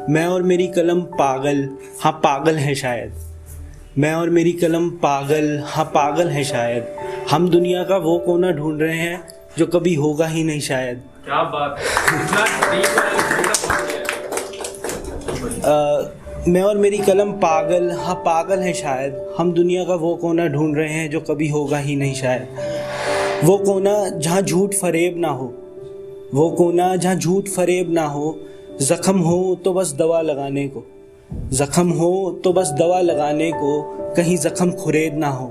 मैं और मेरी कलम पागल, हाँ पागल है शायद। मैं और मेरी कलम पागल, हाँ पागल है शायद। हम दुनिया का वो कोना ढूंढ रहे हैं जो कभी होगा ही नहीं शायद। क्या बात है। मैं और मेरी कलम पागल, हाँ पागल है शायद। हम दुनिया का वो कोना ढूंढ रहे हैं जो कभी होगा ही नहीं शायद। वो कोना जहाँ झूठ फरेब ना हो, वो कोना जहाँ झूठ फरेब ना हो। जख्म हो तो बस दवा लगाने को, जख्म हो तो बस दवा लगाने को, कहीं जख्म खुरेद ना हो।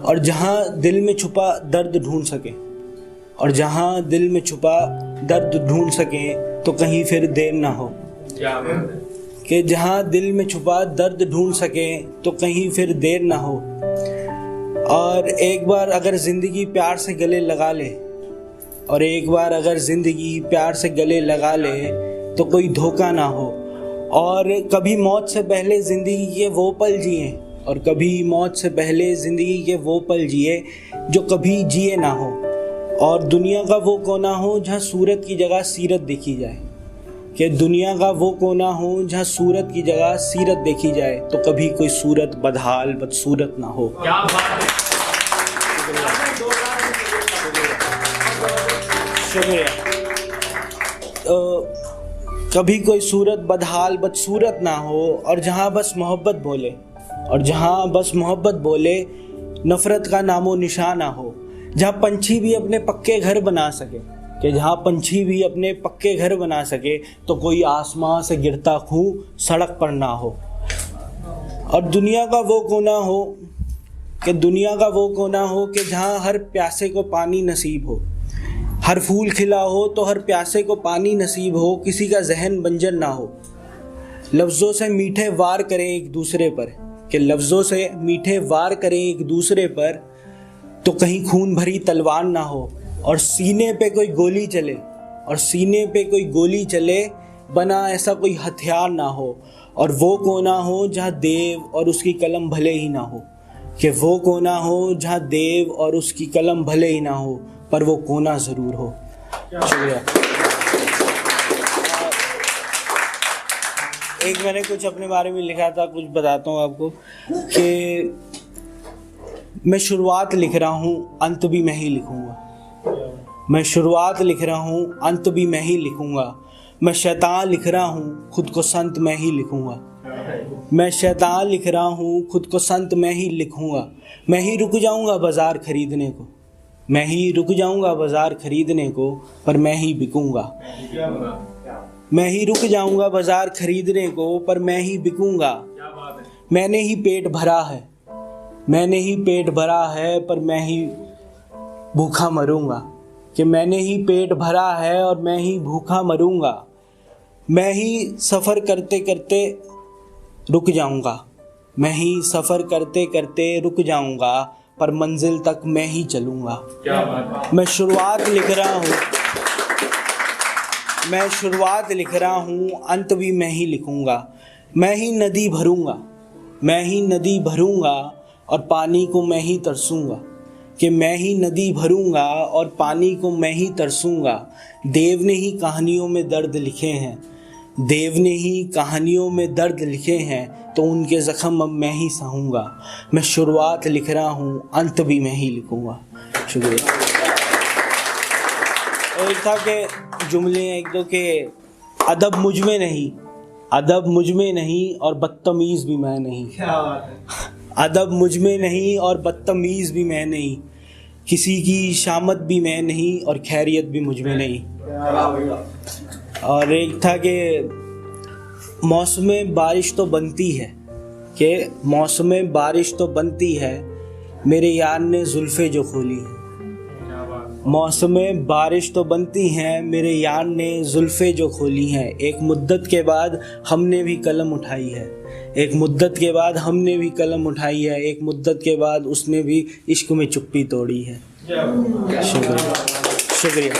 और जहाँ दिल में छुपा दर्द ढूंढ सके, और जहाँ दिल में छुपा दर्द ढूंढ सके तो कहीं फिर देर ना हो। कि जहाँ दिल में छुपा दर्द ढूंढ सके तो कहीं फिर देर ना हो। और एक बार अगर ज़िंदगी प्यार से गले लगा ले, और एक बार अगर ज़िंदगी प्यार से गले लगा ले तो कोई धोखा ना हो। और कभी मौत से पहले ज़िंदगी के वो पल जिए, और कभी मौत से पहले ज़िंदगी के वो पल जिए जो कभी जिए ना हो। और दुनिया का वो कोना हो जहाँ सूरत की जगह सीरत देखी जाए, कि दुनिया का वो कोना हो जहाँ सूरत की जगह सीरत देखी जाए तो कभी कोई सूरत बदहाल बदसूरत ना हो। क्या बात है। शुक्रिया। कभी कोई सूरत बदहाल बदसूरत ना हो, और जहाँ बस मोहब्बत बोले, और जहाँ बस मोहब्बत बोले नफ़रत का नामो निशान ना हो। जहाँ पंछी भी अपने पक्के घर बना सके, कि जहाँ पंछी भी अपने पक्के घर बना सके तो कोई आसमां से गिरता खून सड़क पर ना हो। और दुनिया का वो कोना हो, कि दुनिया का वो कोना हो कि जहाँ हर प्यासे को पानी नसीब हो, हर फूल खिला हो तो हर प्यासे को पानी नसीब हो, किसी का जहन बंजर ना हो। लफ्ज़ों से मीठे वार करें एक दूसरे पर, कि लफ्ज़ों से मीठे वार करें एक दूसरे पर तो कहीं खून भरी तलवार ना हो। और सीने पे कोई गोली चले, और सीने पे कोई गोली चले बना ऐसा कोई हथियार ना हो। और वो कोना हो जहाँ देव और उसकी कलम भले ही ना हो, कि वो कोना हो जहाँ देव और उसकी कलम भले ही ना हो पर वो कोना ज़रूर हो। शुक्रिया। एक मैंने कुछ अपने बारे में लिखा था, कुछ बताता हूँ आपको कि मैं शुरुआत लिख रहा हूँ, अंत भी मैं ही लिखूँगा। मैं शुरुआत लिख रहा हूँ, अंत भी मैं ही लिखूँगा। मैं शैतान लिख रहा हूँ, खुद को संत मैं ही लिखूँगा। मैं शैतान लिख रहा हूँ, खुद को संत मैं ही लिखूँगा। मैं ही रुक जाऊँगा बाज़ार खरीदने को, मैं ही रुक जाऊँगा बाज़ार खरीदने को, पर मैं ही बिकूँगा। मैं ही रुक जाऊँगा बाज़ार खरीदने को, पर मैं ही बिकूँगा। मैंने ही पेट भरा है, मैंने ही पेट भरा है, पर मैं ही भूखा मरूँगा। कि मैंने ही पेट भरा है और मैं ही भूखा मरूँगा। मैं ही सफ़र करते करते रुक जाऊँगा, मैं ही सफ़र करते करते रुक जाऊँगा, पर मंजिल तक मैं ही चलूँगा। मैं शुरुआत लिख रहा हूँ, मैं शुरुआत लिख रहा हूँ, अंत भी मैं ही लिखूँगा। मैं ही नदी भरूँगा, मैं ही नदी भरूँगा और पानी को मैं ही तरसूँगा। कि मैं ही नदी भरूँगा और पानी को मैं ही तरसूँगा। देव ने ही कहानियों में दर्द लिखे हैं, देव ने ही कहानियों में दर्द लिखे हैं तो उनके ज़ख्म अब मैं ही सहूँगा। मैं शुरुआत लिख रहा हूँ, अंत भी मैं ही लिखूँगा। शुक्रिया। और एक था कि जुमले एक दो के अदब मुझ में नहीं, अदब मुझ में नहीं और बदतमीज़ भी मैं नहीं। क्या बात है। अदब मुझ में नहीं और बदतमीज़ भी मैं नहीं, किसी की शामत भी मैं नहीं और खैरियत भी मुझ में नहीं। और एक था कि मौसम बारिश तो बनती है, कि मौसम बारिश तो बनती है, मेरे यार ने जुल्फ़े जो खोली है। मौसम बारिश तो बनती हैं, मेरे यार ने जुल्फ़े जो खोली हैं। एक मुद्दत के बाद हमने भी कलम उठाई है, एक मुद्दत के बाद हमने भी कलम उठाई है, एक मुद्दत के बाद उसने भी इश्क में चुप्पी तोड़ी है। शुक्रिया। शुक्रिया।